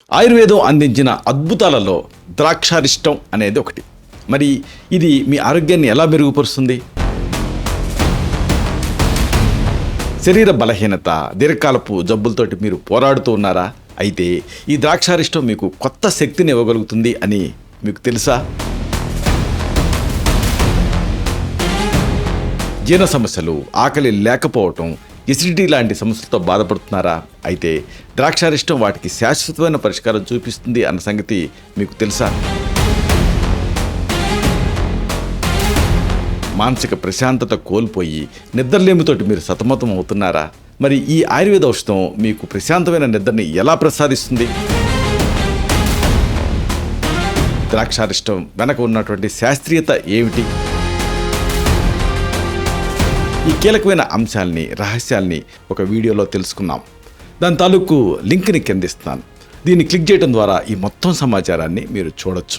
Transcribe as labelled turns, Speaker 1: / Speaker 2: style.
Speaker 1: ఆయుర్వేదం అందించిన అద్భుతాలలో ద్రాక్షారిష్టం అనేది ఒకటి. మరి ఇది మీ ఆరోగ్యాన్ని ఎలా మెరుగుపరుస్తుంది? శరీర బలహీనత, దీర్ఘకాలపు జబ్బులతోటి మీరు పోరాడుతూ ఉన్నారా? అయితే ఈ ద్రాక్షారిష్టం మీకు కొత్త శక్తిని ఇవ్వగలుగుతుంది అని మీకు తెలుసా? జీర్ణ సమస్యలు, ఆకలి లేకపోవటం, ఎసిడిటీ లాంటి సమస్యలతో బాధపడుతున్నారా? అయితే ద్రాక్షారిష్టం వాటికి శాశ్వతమైన పరిష్కారం చూపిస్తుంది అన్న సంగతి మీకు తెలుసా? మానసిక ప్రశాంతత కోల్పోయి నిద్రలేమితోటి మీరు సతమతం అవుతున్నారా? మరి ఈ ఆయుర్వేద ఔషధం మీకు ప్రశాంతమైన నిద్రని ఎలా ప్రసాదిస్తుంది? ద్రాక్షారిష్టం వెనక ఉన్నటువంటి శాస్త్రీయత ఏమిటి? ఈ కీలకమైన అంశాల్ని, రహస్యాల్ని ఒక వీడియోలో తెలుసుకున్నాం. దాని తాలూకు లింక్ని కిందిస్తాను. దీన్ని క్లిక్ చేయడం ద్వారా ఈ మొత్తం సమాచారాన్ని మీరు చూడొచ్చు.